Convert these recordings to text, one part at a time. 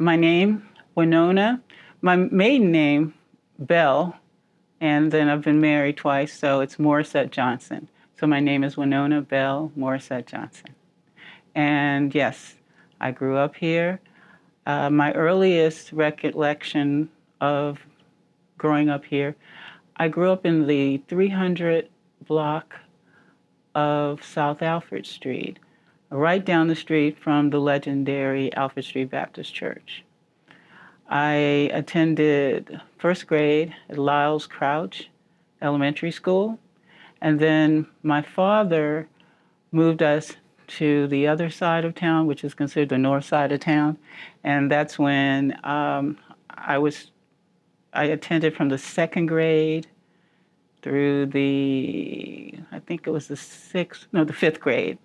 My name, Winona. My maiden name, Bell, and then I've been married twice, so it's Morrissett Johnson. So my name is Winona Bell Morrissett Johnson. And yes, I grew up here. My earliest recollection of growing up here, I grew up in the 300 block of South Alfred Street, right down the street from the legendary Alfred Street Baptist Church. I attended first grade at Lyles Crouch Elementary School, and then my father moved us to the other side of town, which is considered the north side of town, and that's when I attended from the second grade through I think it was the fifth grade.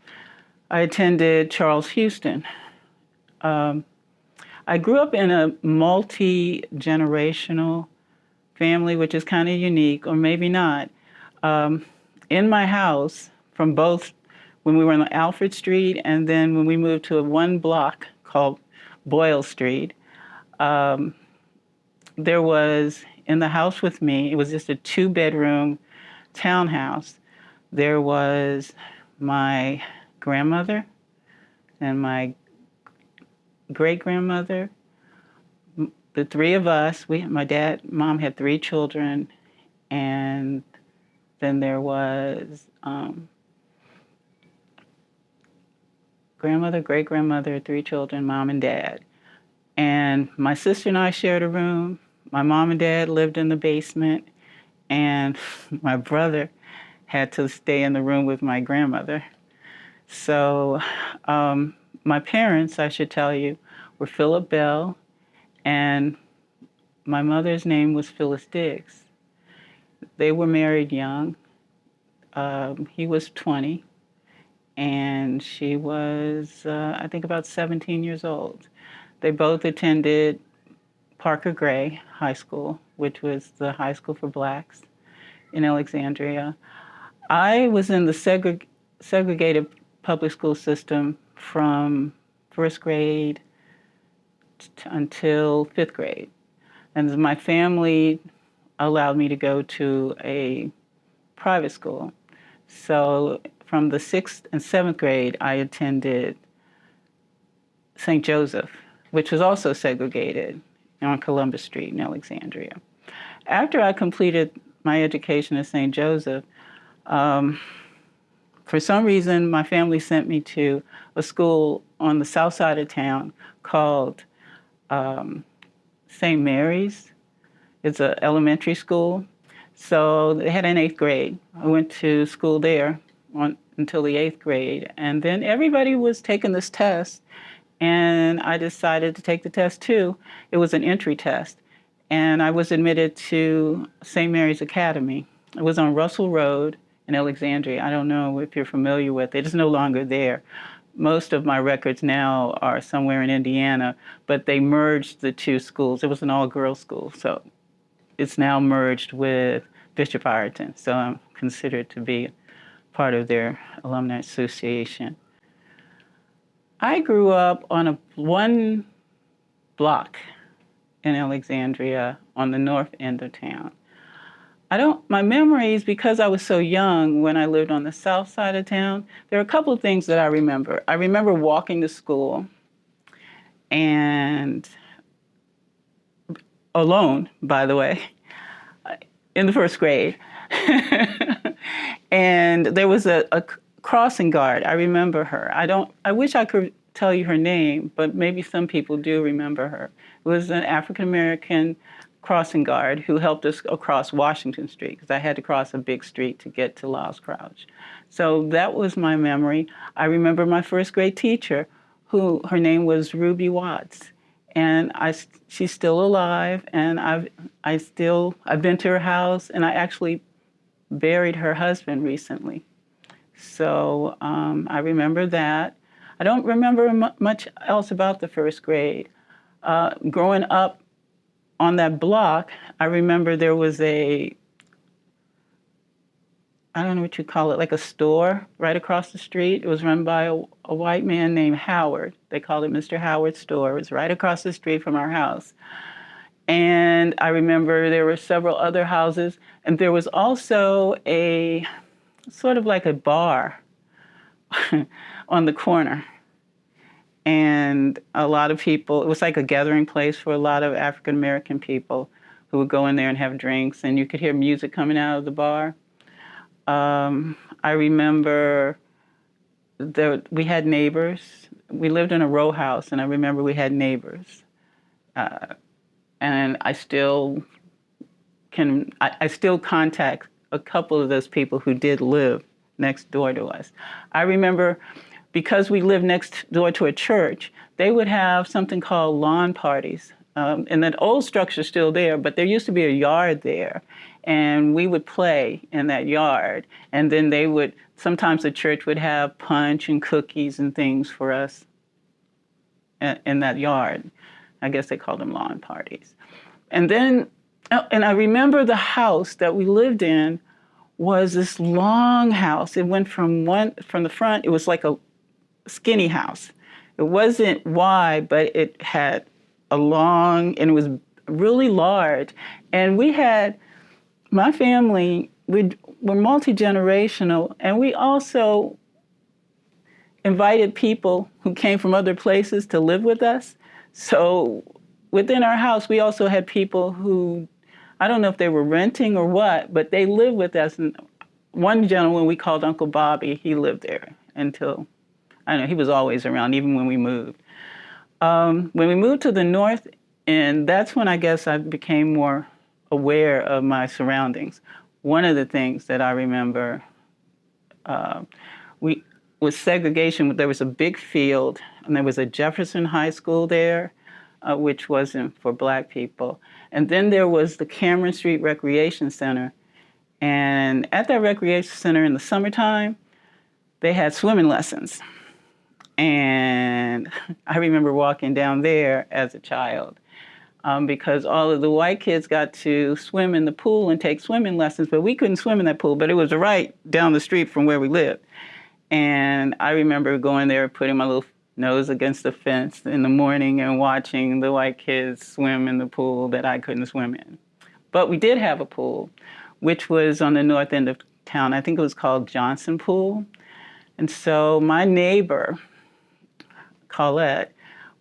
I attended Charles Houston. I grew up in a multi-generational family, which is kind of unique, or maybe not. In my house, from both when we were on Alfred Street and then when we moved to one block called Boyle Street, there was, in the house with me, it was just a 2-bedroom townhouse. There was my grandmother and my great-grandmother, the three of us. My mom had 3 children, and then there was grandmother, great-grandmother, 3 children, mom and dad. And my sister and I shared a room. My mom and dad lived in the basement, and my brother had to stay in the room with my grandmother. So my parents, I should tell you, were Philip Bell, and my mother's name was Phyllis Diggs. They were married young. He was 20, and she was, I think, about 17 years old. They both attended Parker Gray High School, which was the high school for blacks in Alexandria. I was in the segregated public school system from first grade until 5th grade. And my family allowed me to go to a private school. So from the 6th and 7th grade, I attended St. Joseph, which was also segregated on Columbus Street in Alexandria. After I completed my education at St. Joseph, for some reason, my family sent me to a school on the south side of town called St. Mary's. It's an elementary school. So they had an 8th grade. I went to school there until the 8th grade. And then everybody was taking this test, and I decided to take the test too. It was an entry test. And I was admitted to St. Mary's Academy. It was on Russell Road in Alexandria. I don't know if you're familiar with it. It's no longer there. Most of my records now are somewhere in Indiana, but they merged the 2 schools. It was an all-girls school, so it's now merged with Bishop Ireton. So I'm considered to be part of their alumni association. I grew up on one block in Alexandria on the north end of town. My memories, because I was so young when I lived on the south side of town, there are a couple of things that I remember. I remember walking to school and alone, by the way, in the first grade. And there was a crossing guard. I remember her. I wish I could tell you her name, but maybe some people do remember her. It was an African-American crossing guard who helped us across Washington Street, because I had to cross a big street to get to Lyles Crouch. So that was my memory. I remember my first grade teacher, her name was Ruby Watts, and she's still alive, and I've been to her house, and I actually buried her husband recently. So I remember that. I don't remember much else about the first grade. Growing up on that block, I remember there was a I don't know what you call it, like a store right across the street. It was run by a white man named Howard. They called it Mr. Howard's store. It was right across the street from our house. And I remember there were several other houses, and there was also a sort of like a bar on the corner. And a lot of people, it was like a gathering place for a lot of African American people who would go in there and have drinks, and you could hear music coming out of the bar. I remember we had neighbors. We lived in a row house, and I remember we had neighbors. And I still I still contact a couple of those people who did live next door to us. I remember because we lived next door to a church, they would have something called lawn parties. And that old structure's still there, but there used to be a yard there. And we would play in that yard. And then sometimes the church would have punch and cookies and things for us in that yard. I guess they called them lawn parties. And then, and I remember the house that we lived in was this long house. It went from the front, it was like a skinny house. It wasn't wide, but it had a long, and it was really large. And my family, we're multi-generational, and we also invited people who came from other places to live with us. So within our house, we also had people who, I don't know if they were renting or what, but they lived with us. And one gentleman we called Uncle Bobby, he lived there until, I don't know, he was always around, even when we moved. When we moved to the north end, that's when I guess I became more aware of my surroundings. One of the things that I remember, with segregation, there was a big field, and there was a Jefferson High School there, which wasn't for black people. And then there was the Cameron Street Recreation Center. And at that recreation center in the summertime, they had swimming lessons. And I remember walking down there as a child because all of the white kids got to swim in the pool and take swimming lessons, but we couldn't swim in that pool, but it was right down the street from where we lived. And I remember going there, putting my little nose against the fence in the morning and watching the white kids swim in the pool that I couldn't swim in. But we did have a pool, which was on the north end of town. I think it was called Johnson Pool. And so my neighbor, Colette,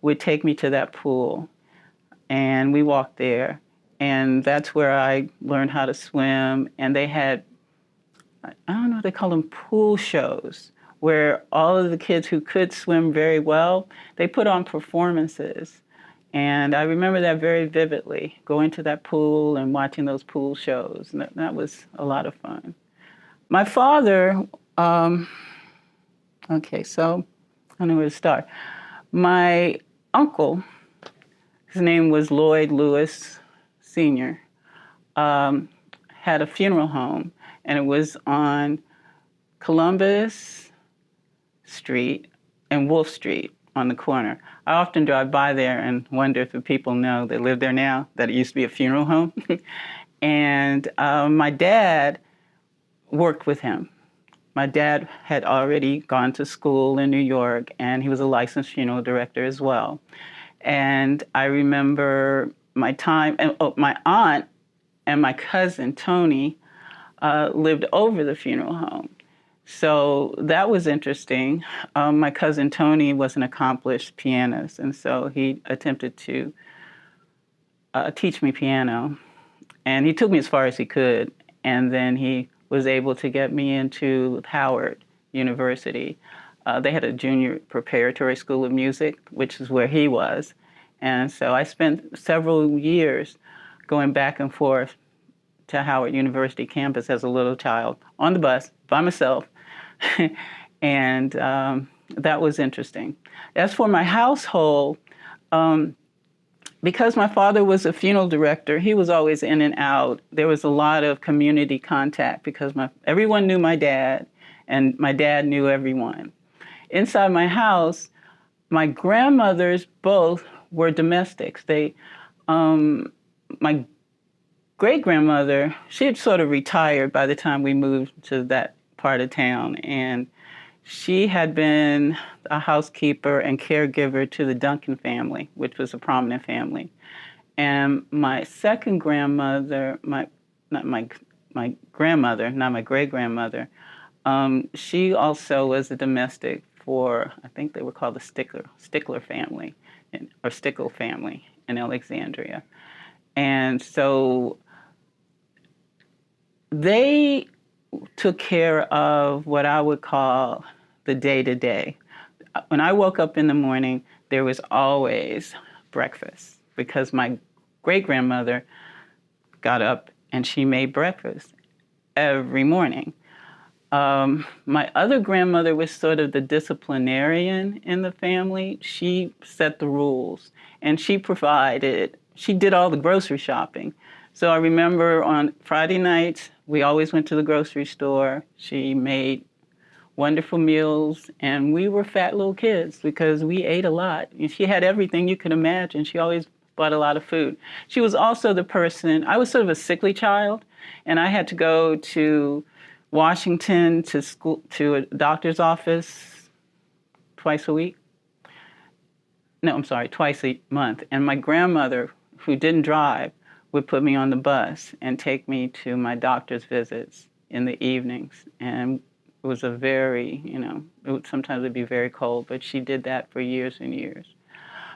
would take me to that pool, and we walked there. And that's where I learned how to swim. And they had, I don't know what they call them, pool shows, where all of the kids who could swim very well, they put on performances. And I remember that very vividly, going to that pool and watching those pool shows. And that was a lot of fun. My father, okay, so I don't know where to start. My uncle, his name was Lloyd Lewis Sr., had a funeral home, and it was on Columbus Street and Wolf Street on the corner. I often drive by there and wonder if the people know that live there now that it used to be a funeral home. And my dad worked with him. My dad had already gone to school in New York, and he was a licensed funeral director as well. And I remember my time, and my aunt and my cousin, Tony, lived over the funeral home. So that was interesting. My cousin Tony was an accomplished pianist, and so he attempted to teach me piano. And he took me as far as he could, and then he was able to get me into Howard University. They had a junior preparatory school of music, which is where he was. And so I spent several years going back and forth to Howard University campus as a little child on the bus by myself. And that was interesting. As for my household, because my father was a funeral director, he was always in and out. There was a lot of community contact because everyone knew my dad, and my dad knew everyone. Inside my house, my grandmothers both were domestics. My great-grandmother, she had sort of retired by the time we moved to that part of town, and she had been a housekeeper and caregiver to the Duncan family, which was a prominent family. And my second grandmother, not my grandmother, not my great-grandmother, she also was a domestic for, I think they were called the Stickler family, or Stickle family in Alexandria. And so they took care of what I would call the day-to-day. When I woke up in the morning, there was always breakfast because my great-grandmother got up and she made breakfast every morning. My other grandmother was sort of the disciplinarian in the family. She set the rules and she did all the grocery shopping. So I remember on Friday nights, we always went to the grocery store. She made wonderful meals, and we were fat little kids because we ate a lot. And she had everything you could imagine. She always bought a lot of food. She was also the person, I was sort of a sickly child, and I had to go to Washington to school, to a doctor's office twice a month. And my grandmother, who didn't drive, would put me on the bus and take me to my doctor's visits in the evenings. And it was sometimes it'd be very cold, but she did that for years and years.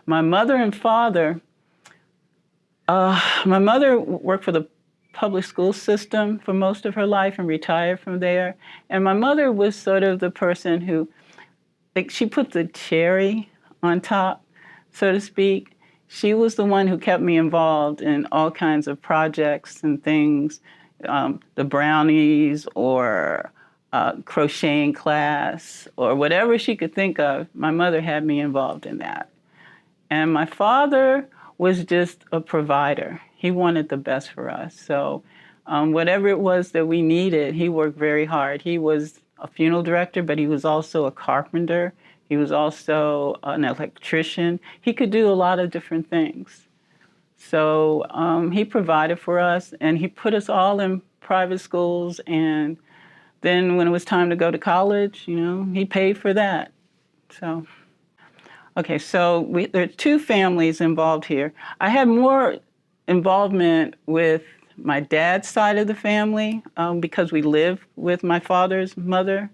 My mother and father, my mother worked for the public school system for most of her life and retired from there. And my mother was sort of the person who, she put the cherry on top, so to speak. She was the one who kept me involved in all kinds of projects and things, the brownies or crocheting class or whatever she could think of. My mother had me involved in that. And my father was just a provider. He wanted the best for us. So whatever it was that we needed, he worked very hard. He was a funeral director, but he was also a carpenter. He was also an electrician. He could do a lot of different things. So he provided for us, and he put us all in private schools. And then when it was time to go to college, he paid for that. So, okay, so there are two families involved here. I had more involvement with my dad's side of the family because we lived with my father's mother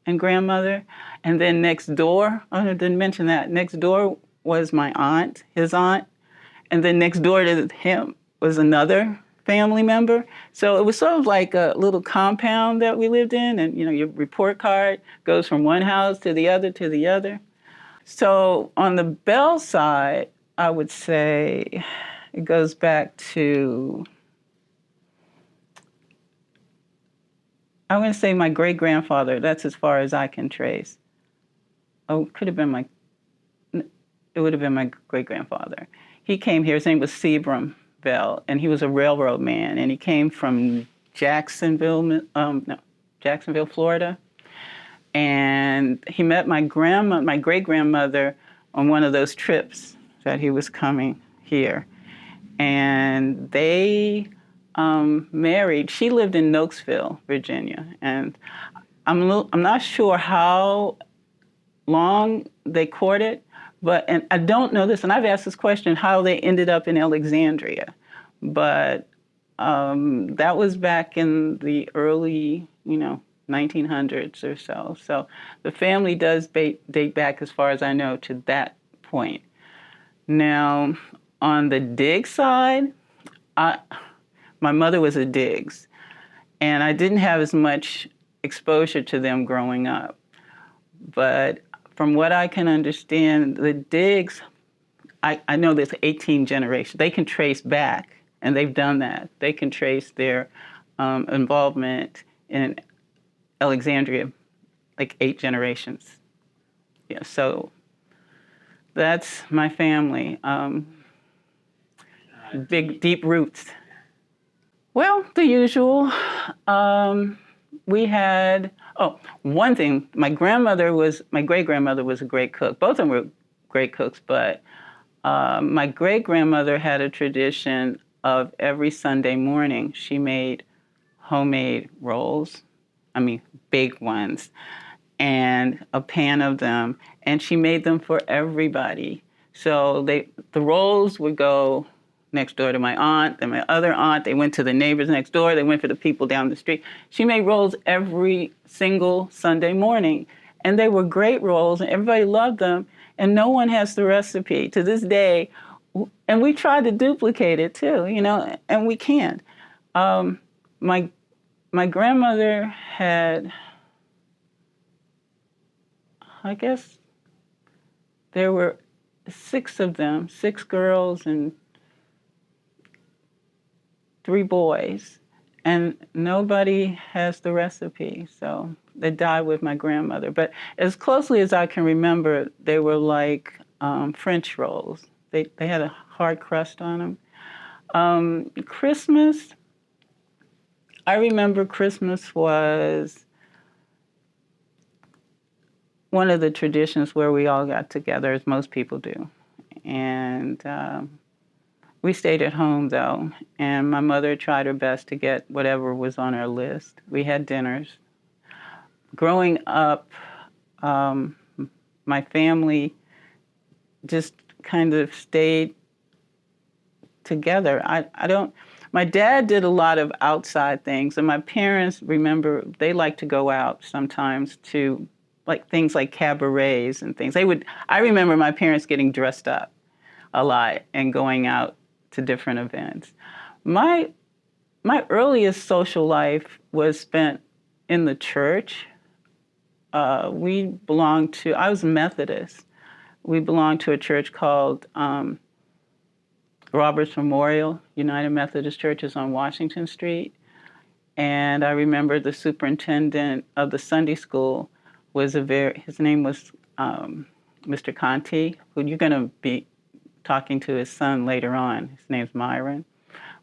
and grandmother. And then next door, I didn't mention that, next door was my aunt, his aunt. And then next door to him was another family member. So it was sort of like a little compound that we lived in. And, your report card goes from one house to the other to the other. So on the Bell side, I would say it goes back to, I want to say my great-grandfather. That's as far as I can trace. Oh, it would have been my great-grandfather. He came here, his name was Sebram Bell, and he was a railroad man, and he came from Jacksonville, Florida. And he met my great-grandmother on one of those trips that he was coming here. And they married. She lived in Nokesville, Virginia. And I'm not sure how long they courted, and I don't know this, and I've asked this question, how they ended up in Alexandria. But that was back in the early, 1900s or so. So the family does date back, as far as I know, to that point. Now, on the Diggs side, my mother was a Diggs, and I didn't have as much exposure to them growing up. But from what I can understand, the Diggs, I know there's 18 generations. They can trace back, and they've done that. They can trace their involvement in Alexandria, like 8 generations. Yeah, so that's my family. Big, deep roots. Well, the usual. We had, one thing, my great-grandmother was a great cook. Both of them were great cooks, but my great-grandmother had a tradition of every Sunday morning, she made homemade rolls, I mean, big ones, and a pan of them, and she made them for everybody. So the rolls would go next door to my aunt, then my other aunt, they went to the neighbors next door, they went for the people down the street. She made rolls every single Sunday morning, and they were great rolls, and everybody loved them, and no one has the recipe to this day. And we tried to duplicate it too, and we can't. My my grandmother had, I guess, there were 6 of them, 6 girls and 3 boys, and nobody has the recipe. So they died with my grandmother. But as closely as I can remember, they were like French rolls. They had a hard crust on them. Christmas, I remember Christmas was one of the traditions where we all got together, as most people do. And we stayed at home, though, and my mother tried her best to get whatever was on our list. We had dinners. Growing up, my family just kind of stayed together. My dad did a lot of outside things, and my parents, remember, they liked to go out sometimes to things like cabarets and things. I remember my parents getting dressed up a lot and going out to different events. My earliest social life was spent in the church. I was Methodist. We belonged to a church called Roberts Memorial United Methodist Churches on Washington Street. And I remember the superintendent of the Sunday school his name was Mr. Conti, who you're going to be talking to his son later on. His name's Myron.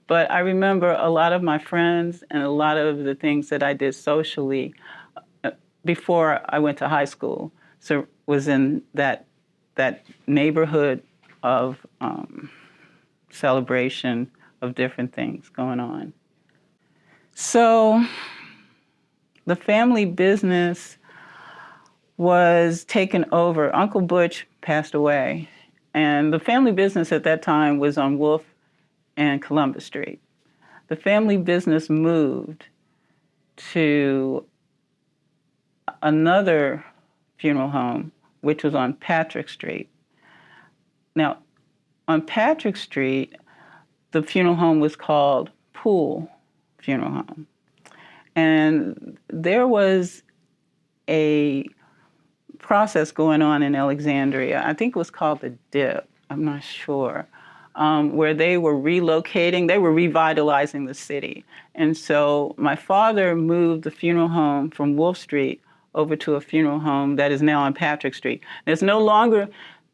But I remember a lot of my friends and a lot of the things that I did socially before I went to high school. So was in that neighborhood of celebration of different things going on. So the family business was taken over. Uncle Butch passed away, and the family business at that time was on Wolf and Columbus Street. The family business moved to another funeral home, which was on Patrick Street. Now, on Patrick Street, the funeral home was called Poole Funeral Home. And there was a process going on in Alexandria. I think it was called the Dip. I'm not sure. Where they were relocating, they were revitalizing the city. And so my father moved the funeral home from Wolf Street over to a funeral home that is now on Patrick Street. There's no longer,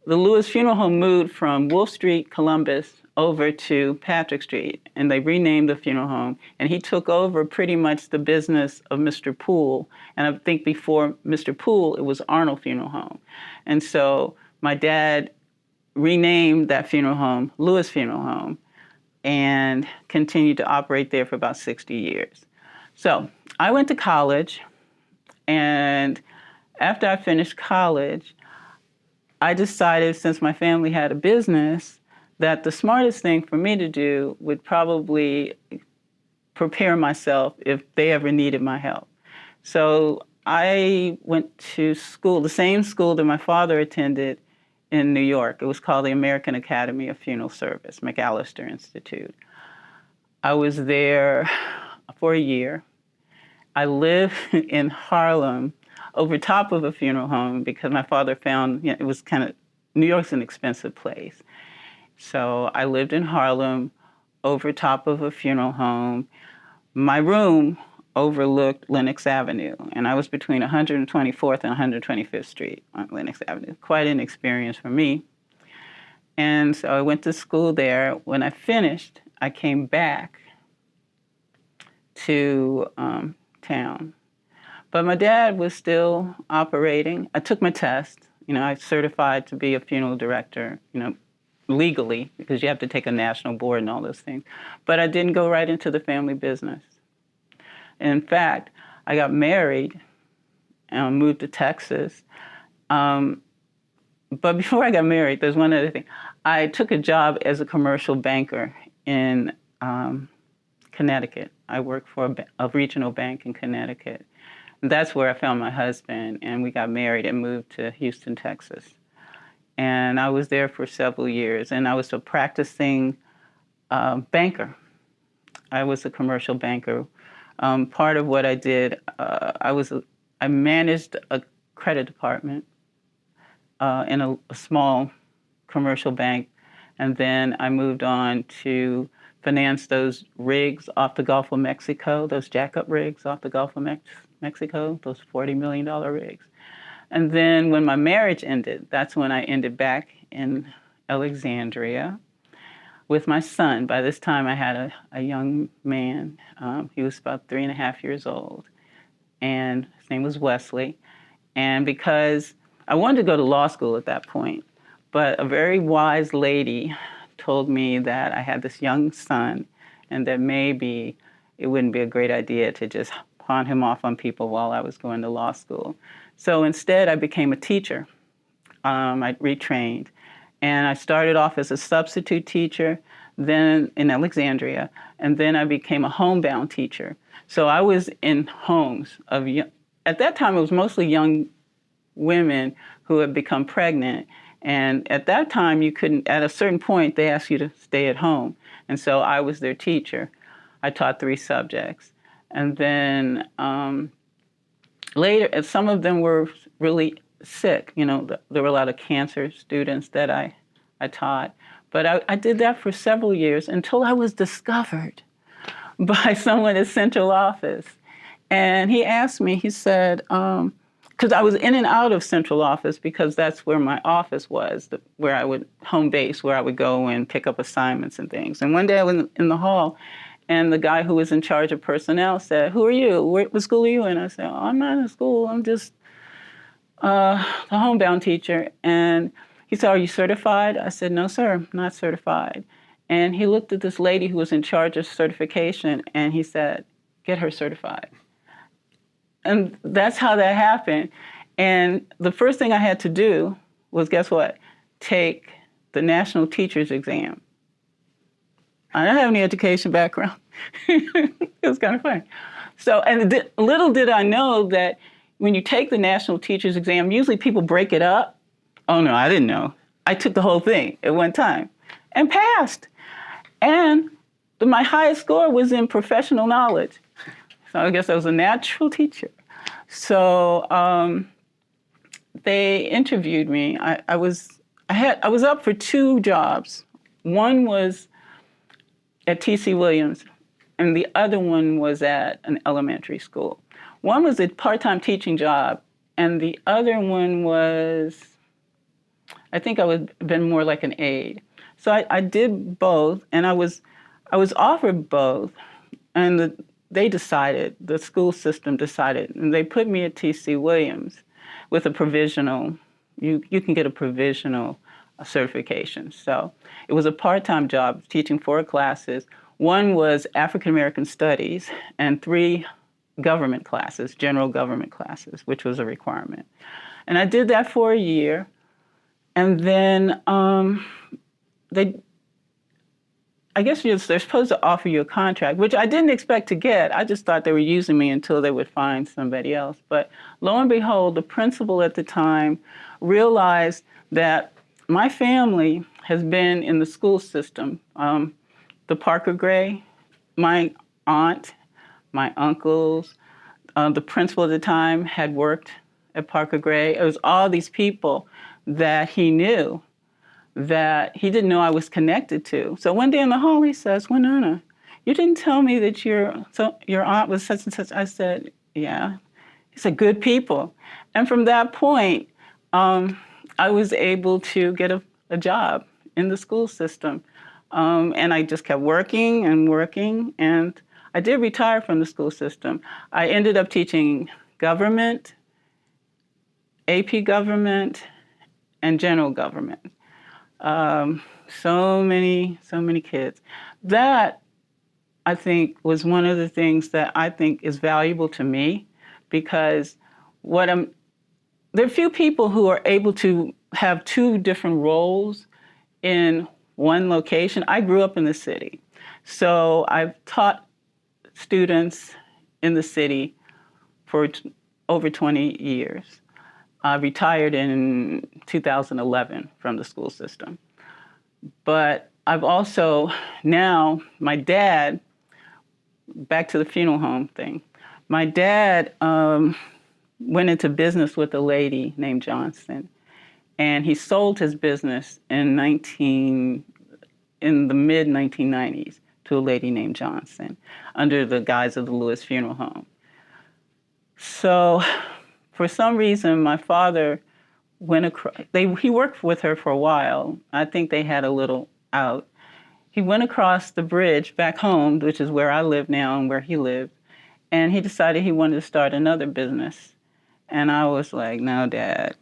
the Lewis Funeral Home moved from Wolf Street, Columbus, over to Patrick Street, and they renamed the funeral home. And he took over pretty much the business of Mr. Poole. And I think before Mr. Poole, it was Arnold Funeral Home. And so my dad renamed that funeral home Lewis Funeral Home and continued to operate there for about 60 years. So I went to college, and after I finished college, I decided, since my family had a business, that the smartest thing for me to do would probably prepare myself if they ever needed my help. So I went to school, the same school that my father attended in New York. It was called the American Academy of Funeral Service, McAllister Institute. I was there for a year. I lived in Harlem over top of a funeral home because my father found, it was New York's an expensive place. So I lived in Harlem over top of a funeral home. My room overlooked Lenox Avenue, and I was between 124th and 125th Street on Lenox Avenue. Quite an experience for me. And so I went to school there. When I finished, I came back to town. But my dad was still operating. I took my test. I certified to be a funeral director, legally, because you have to take a national board and all those things. But I didn't go right into the family business. In fact, I got married and moved to Texas. But before I got married, there's one other thing. I took a job as a commercial banker in Connecticut. I worked for a regional bank in Connecticut. And that's where I found my husband, and we got married and moved to Houston, Texas. And I was there for several years, and I was a practicing banker. I was a commercial banker. Part of what I did, I managed a credit department in a small commercial bank, and then I moved on to finance those rigs off the Gulf of Mexico, those jack-up rigs off the Gulf of Mexico, those $40 million rigs. And then when my marriage ended, that's when I ended back in Alexandria with my son. By this time, I had a young man. He was about 3.5 years old, and his name was Wesley. And because I wanted to go to law school at that point, but a very wise lady told me that I had this young son and that maybe it wouldn't be a great idea to just pawn him off on people while I was going to law school. So instead, I became a teacher. I retrained. And I started off as a substitute teacher, then in Alexandria, and then I became a homebound teacher. So I was in homes of at that time, it was mostly young women who had become pregnant. And at that time, you couldn't, at a certain point, they asked you to stay at home. And so I was their teacher. I taught 3 subjects. And then later, some of them were really sick. You know, there were a lot of cancer students that I taught. But I did that for several years until I was discovered by someone at central office. And he asked me, he said, because I was in and out of central office because that's where my office was, where I would, home base, where I would go and pick up assignments and things. And one day I was in the hall, and the guy who was in charge of personnel said, "Who are you? What school are you in?" I said, "Oh, I'm not in school. I'm just the homebound teacher." And he said, "Are you certified?" I said, "No, sir, I'm not certified." And he looked at this lady who was in charge of certification, and he said, "Get her certified." And that's how that happened. And the first thing I had to do was, guess what? Take the National Teachers Exam. I don't have any education background. It was kind of funny. So, and little did I know that when you take the National Teachers Exam, usually people break it up. Oh no, I didn't know. I took the whole thing at one time and passed. And my highest score was in professional knowledge. So I guess I was a natural teacher. So they interviewed me. I was up for 2 jobs. One was at T.C. Williams, and the other one was at an elementary school. One was a part-time teaching job, and the other one was, I think I would have been more like an aide. So I did both, and I was offered both, and they decided, the school system decided, and they put me at T.C. Williams with a provisional. You can get a provisional certification. So it was a part-time job teaching 4 classes. One was African American Studies and 3 government classes, general government classes, which was a requirement. And I did that for a year. And then I guess they're supposed to offer you a contract, which I didn't expect to get. I just thought they were using me until they would find somebody else. But lo and behold, the principal at the time realized that my family has been in the school system. The Parker Gray, my aunt, my uncles, the principal at the time had worked at Parker Gray. It was all these people that he knew that he didn't know I was connected to. So one day in the hall, he says, "Winona, you didn't tell me that your aunt was such and such." I said, "Yeah." He said, "Good people." And from that point, I was able to get a job in the school system. And I just kept working and working. And I did retire from the school system. I ended up teaching government, AP government, and general government. so many kids. That, I think, was one of the things that I think is valuable to me, because there are few people who are able to have two different roles in one location. I grew up in the city, so I've taught students in the city for over 20 years. I retired in 2011 from the school system. But I've also, now, my dad, back to the funeral home thing, my dad went into business with a lady named Johnson, and he sold his business in the mid 1990s to a lady named Johnson under the guise of the Lewis Funeral Home. So for some reason, my father went across, he worked with her for a while. I think they had a little out. He went across the bridge back home, which is where I live now and where he lived, and he decided he wanted to start another business. And I was like, no, Dad,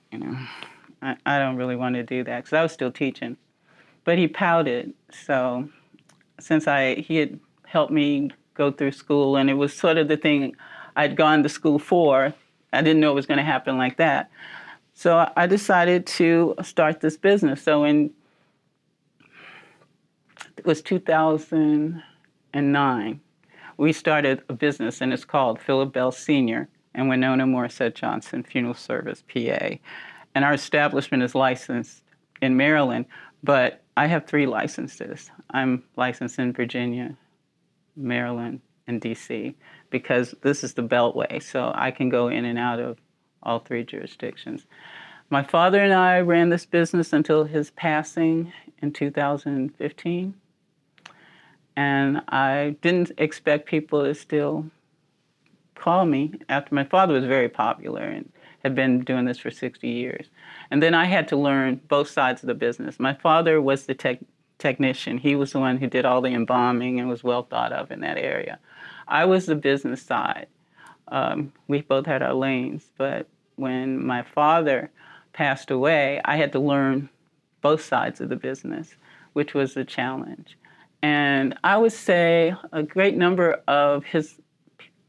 I don't really want to do that, because I was still teaching. But he pouted. So since he had helped me go through school, and it was sort of the thing I'd gone to school for, I didn't know it was going to happen like that. So I decided to start this business. So it was 2009, we started a business, and it's called Philip Bell Sr. and Winona Morrissett Johnson Funeral Service, PA. And our establishment is licensed in Maryland, but I have 3 licenses. I'm licensed in Virginia, Maryland, and DC, because this is the Beltway, so I can go in and out of all 3 jurisdictions. My father and I ran this business until his passing in 2015, and I didn't expect people to still call me after. My father was very popular and had been doing this for 60 years. And then I had to learn both sides of the business. My father was the technician. He was the one who did all the embalming and was well thought of in that area. I was the business side. We both had our lanes, but when my father passed away, I had to learn both sides of the business, which was a challenge. And I would say a great number of his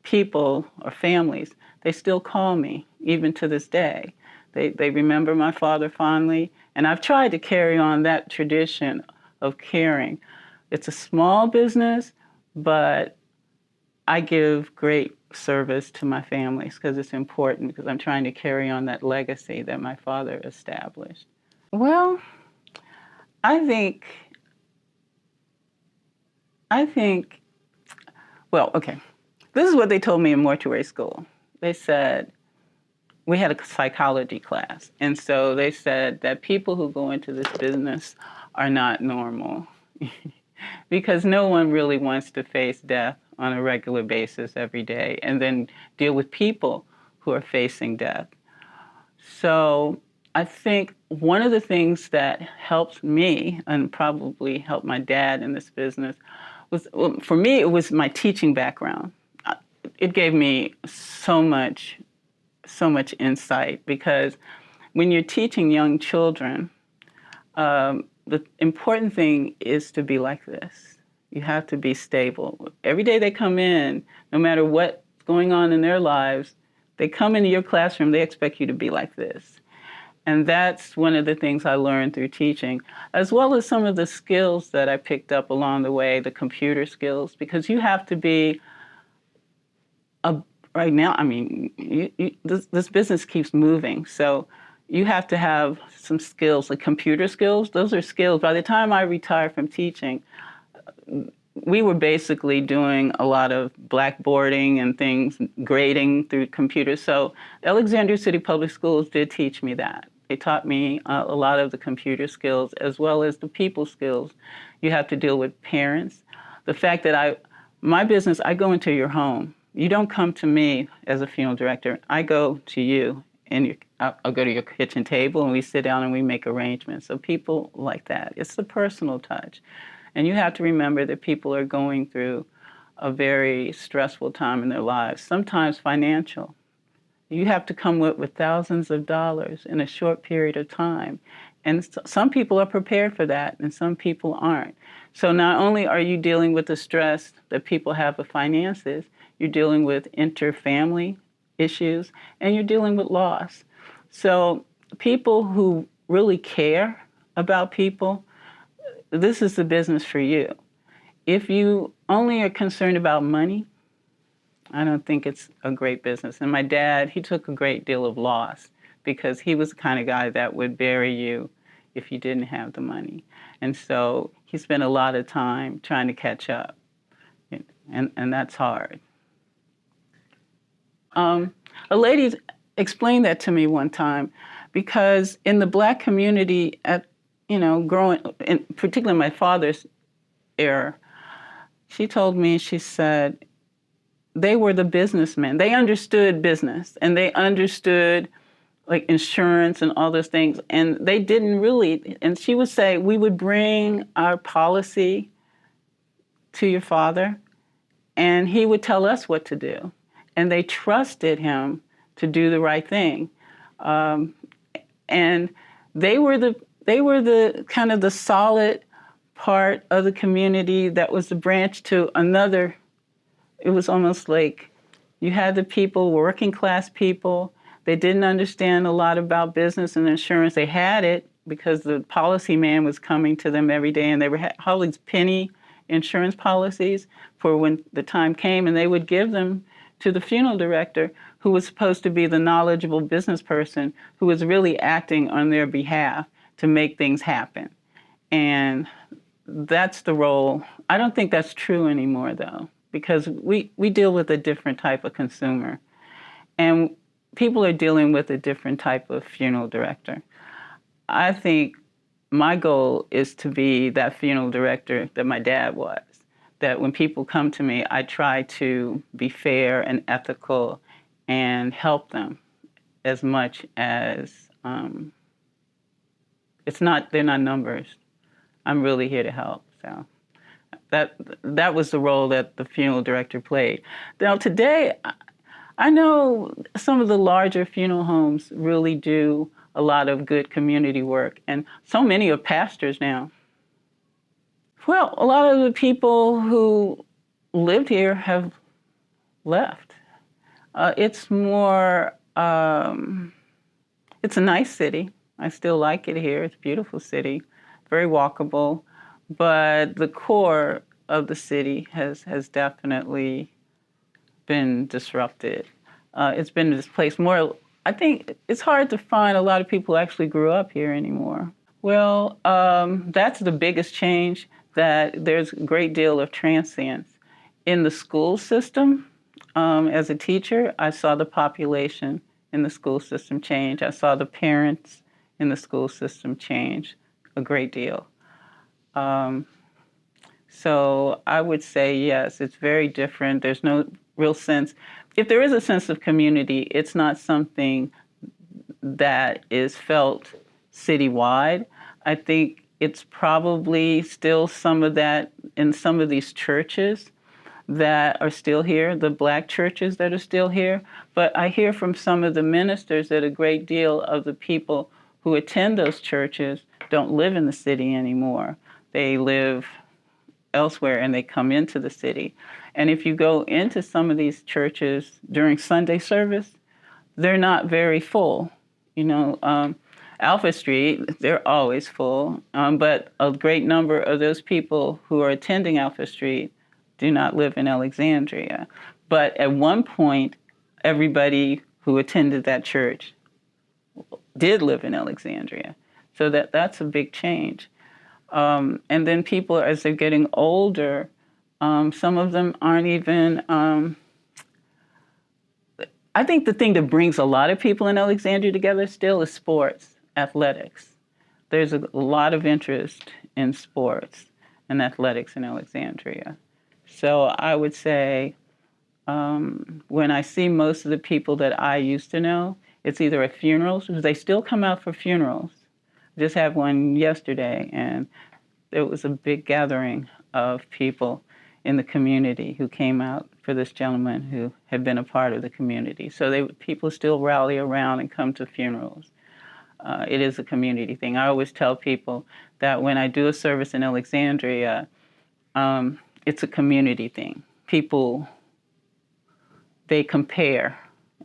people or families, they still call me, even to this day. They remember my father fondly, and I've tried to carry on that tradition of caring. It's a small business, but I give great service to my families because it's important, because I'm trying to carry on that legacy that my father established. Well, I think, okay. This is what they told me in mortuary school. They said, we had a psychology class, and so they said that people who go into this business are not normal because no one really wants to face death on a regular basis every day and then deal with people who are facing death. So I think one of the things that helped me and probably helped my dad in this business was, well, for me, it was my teaching background. It gave me so much insight, because when you're teaching young children, the important thing is to be like this. You have to be stable. Every day they come in, no matter what's going on in their lives, they come into your classroom, they expect you to be like this. And that's one of the things I learned through teaching, as well as some of the skills that I picked up along the way, the computer skills, because you have to be right now, I mean, this business keeps moving, so you have to have some skills, like computer skills. Those are skills. By the time I retired from teaching, we were basically doing a lot of blackboarding and things, grading through computers. So Alexandria City Public Schools did teach me that. They taught me a lot of the computer skills as well as the people skills. You have to deal with parents. The fact that my business, I go into your home. You don't come to me as a funeral director. I go to you, and I'll go to your kitchen table, and we sit down and we make arrangements. So people like that. It's the personal touch. And you have to remember that people are going through a very stressful time in their lives, sometimes financial. You have to come with thousands of dollars in a short period of time. And some people are prepared for that, and some people aren't. So not only are you dealing with the stress that people have with finances, you're dealing with inter-family issues, and you're dealing with loss. So people who really care about people, this is the business for you. If you only are concerned about money, I don't think it's a great business. And my dad, he took a great deal of loss because he was the kind of guy that would bury you if you didn't have the money. And so he spent a lot of time trying to catch up, and that's hard. A lady explained that to me one time, because in the Black community, growing, particularly my father's era, she told me, she said, they were the businessmen. They understood business, and they understood like insurance and all those things. And they didn't really, and she would say, we would bring our policy to your father, and he would tell us what to do. And they trusted him to do the right thing. And they were the kind of the solid part of the community that was the branch to another. It was almost like you had the people, working class people. They didn't understand a lot about business and insurance. They had it because the policy man was coming to them every day, and they were all these penny insurance policies for when the time came, and they would give them to the funeral director, who was supposed to be the knowledgeable business person who was really acting on their behalf to make things happen. And that's the role. I don't think that's true anymore, though, because we deal with a different type of consumer. And people are dealing with a different type of funeral director. I think my goal is to be that funeral director that my dad was, that when people come to me, I try to be fair and ethical and help them as much as they're not numbers. I'm really here to help. So that was the role that the funeral director played. Now today, I know some of the larger funeral homes really do a lot of good community work, and so many are pastors now. Well, a lot of the people who lived here have left. It's more, it's a nice city. I still like it here. It's a beautiful city, very walkable, but the core of the city has definitely been disrupted. It's been displaced more. I think it's hard to find a lot of people who actually grew up here anymore. Well, that's the biggest change, that there's a great deal of transience. In the school system, as a teacher, I saw the population in the school system change. I saw the parents in the school system change a great deal. So I would say, yes, it's very different. There's no real sense. If there is a sense of community, it's not something that is felt citywide. I think it's probably still some of that in some of these churches that are still here, the Black churches that are still here. But I hear from some of the ministers that a great deal of the people who attend those churches don't live in the city anymore. They live elsewhere, and they come into the city. And if you go into some of these churches during Sunday service, they're not very full. Alpha Street, they're always full, but a great number of those people who are attending Alpha Street do not live in Alexandria. But at one point, everybody who attended that church did live in Alexandria. So that's a big change. And then people, as they're getting older, some of them aren't even, I think the thing that brings a lot of people in Alexandria together still is sports, athletics. There's a lot of interest in sports and athletics in Alexandria. So I would say when I see most of the people that I used to know, it's either at funerals, because they still come out for funerals. Just had one yesterday, and there was a big gathering of people in the community who came out for this gentleman who had been a part of the community. So people still rally around and come to funerals. It is a community thing. I always tell people that when I do a service in Alexandria, it's a community thing. People, they compare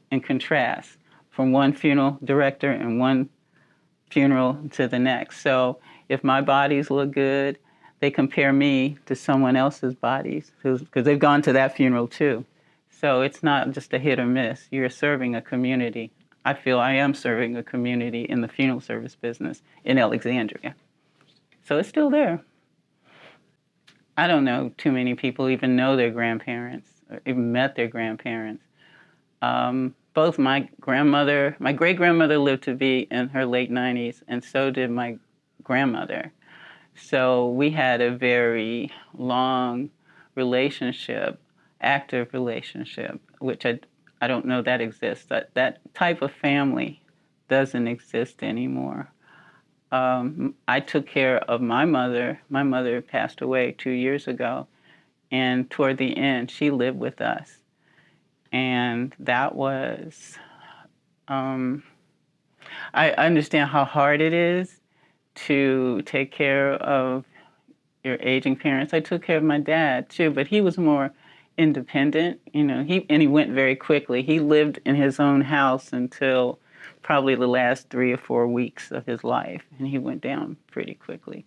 and contrast from one funeral director and one funeral to the next. So if my bodies look good, they compare me to someone else's bodies because they've gone to that funeral too. So it's not just a hit or miss. You're serving a community. I feel I am serving a community in the funeral service business in Alexandria. So it's still there. I don't know too many people even know their grandparents or even met their grandparents. Both my great-grandmother lived to be in her late 90s, and so did my grandmother. So we had a very long relationship, active relationship, which I don't know that exists. That type of family doesn't exist anymore. I took care of my mother. My mother passed away 2 years ago, and toward the end, she lived with us. And that was, I understand how hard it is to take care of your aging parents. I took care of my dad too, but he was more independent, he went very quickly. He lived in his own house until probably the last 3 or 4 weeks of his life, and he went down pretty quickly.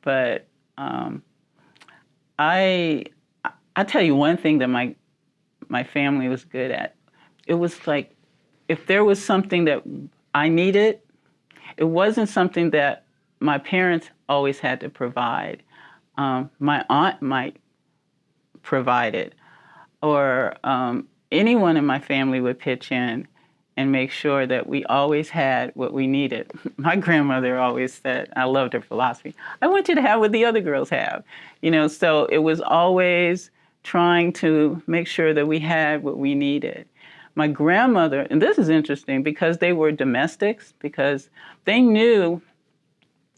But I tell you one thing that my family was good at. It was like if there was something that I needed, it wasn't something that my parents always had to provide. My aunt might provide it, or anyone in my family would pitch in and make sure that we always had what we needed. My grandmother always said, I loved her philosophy, I want you to have what the other girls have. So it was always trying to make sure that we had what we needed. My grandmother, and this is interesting because they were domestics, because they knew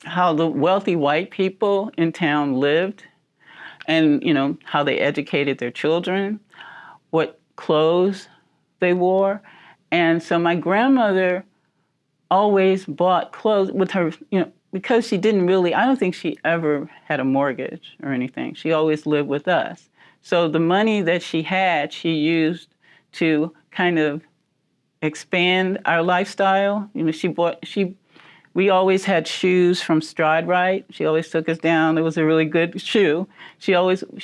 how the wealthy white people in town lived and, how they educated their children, what clothes they wore. And so my grandmother always bought clothes with her, because she didn't really, I don't think she ever had a mortgage or anything. She always lived with us. So the money that she had, she used to kind of expand our lifestyle. We always had shoes from Stride Right. She always took us down. It was a really good shoe. She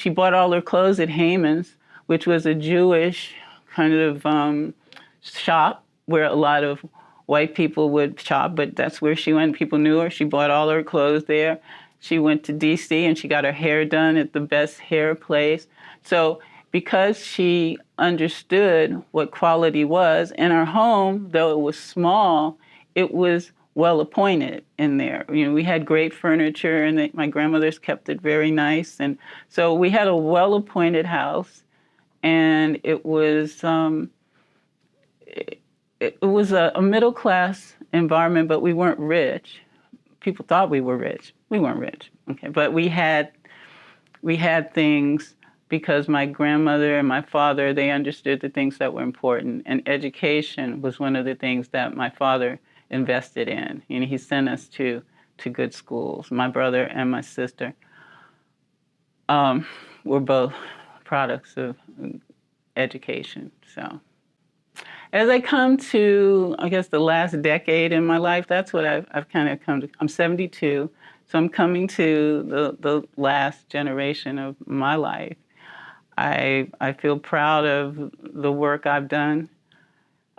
bought all her clothes at Haman's, which was a Jewish kind of shop where a lot of white people would shop, but that's where she went. People knew her. She bought all her clothes there. She went to D.C. and she got her hair done at the best hair place. So because she understood what quality was, in her home, though it was small, it was well appointed in there. We had great furniture, and my grandmother's kept it very nice. And so we had a well appointed house, and it was a middle class environment, but we weren't rich. People thought we were rich. We weren't rich, okay, but we had things because my grandmother and my father, they understood the things that were important, and education was one of the things that my father invested in. He sent us to good schools. My brother and my sister were both products of education. So as I come to, I guess, the last decade in my life, that's what I've kind of come to. I'm 72, so I'm coming to the last generation of my life. I feel proud of the work I've done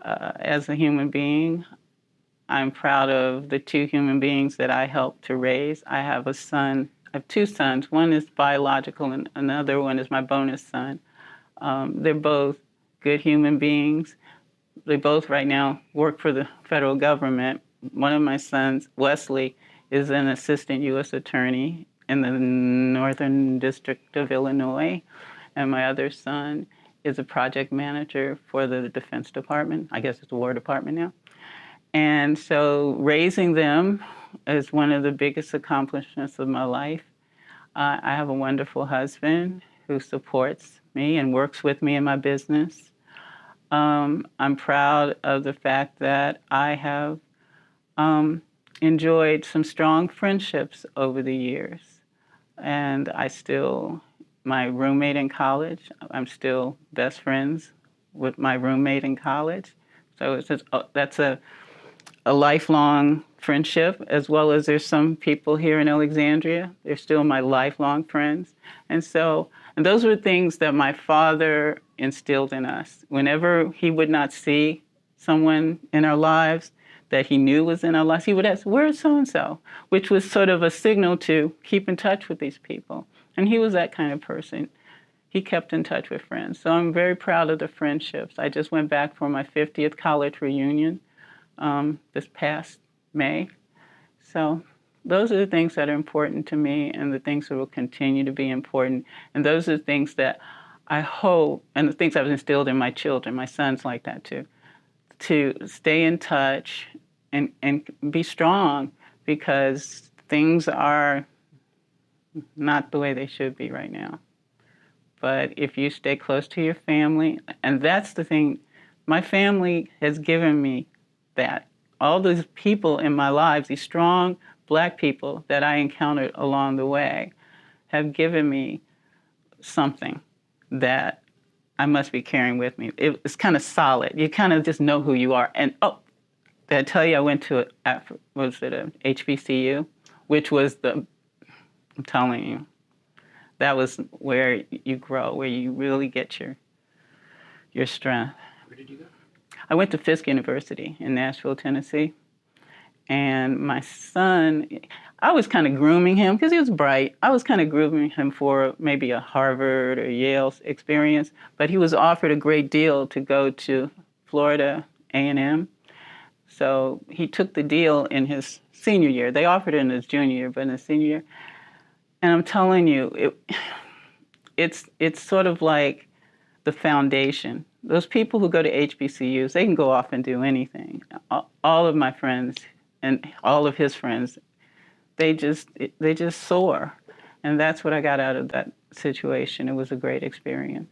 as a human being. I'm proud of the 2 human beings that I helped to raise. I have 2 sons. One is biological and another one is my bonus son. They're both good human beings. They both right now work for the federal government. One of my sons, Wesley, is an assistant U.S. attorney in the Northern District of Illinois. And my other son is a project manager for the Defense Department. I guess it's the War Department now. And so raising them is one of the biggest accomplishments of my life. I have a wonderful husband who supports me and works with me in my business. I'm proud of the fact that I have enjoyed some strong friendships over the years. And my roommate in college, I'm still best friends with my roommate in college. So that's a lifelong friendship, as well as there's some people here in Alexandria. They're still my lifelong friends. And those were things that my father instilled in us. Whenever he would not see someone in our lives that he knew was in our lives, he would ask, "Where's so-and-so?" Which was sort of a signal to keep in touch with these people. And he was that kind of person. He kept in touch with friends. So I'm very proud of the friendships. I just went back for my 50th college reunion this past May. So those are the things that are important to me and the things that will continue to be important. And those are the things that I hope, and the things I've instilled in my children, my sons like that too, to stay in touch and be strong, because things are not the way they should be right now. But if you stay close to your family, and that's the thing, my family has given me that. All those people in my lives, these strong Black people that I encountered along the way, have given me something that I must be carrying with me. It's kind of solid. You kind of just know who you are. And did I tell you I went to a HBCU, which was I'm telling you, that was where you grow, where you really get your strength. Where did you go? I went to Fisk University in Nashville, Tennessee. And my son, I was kind of grooming him because he was bright. I was kind of grooming him for maybe a Harvard or Yale experience, but he was offered a great deal to go to Florida A&M. So he took the deal in his senior year. They offered it in his junior year, but in his senior year. And I'm telling you, it's sort of like the foundation. Those people who go to HBCUs, they can go off and do anything. All of my friends and all of his friends, they just soar. And that's what I got out of that situation. It was a great experience.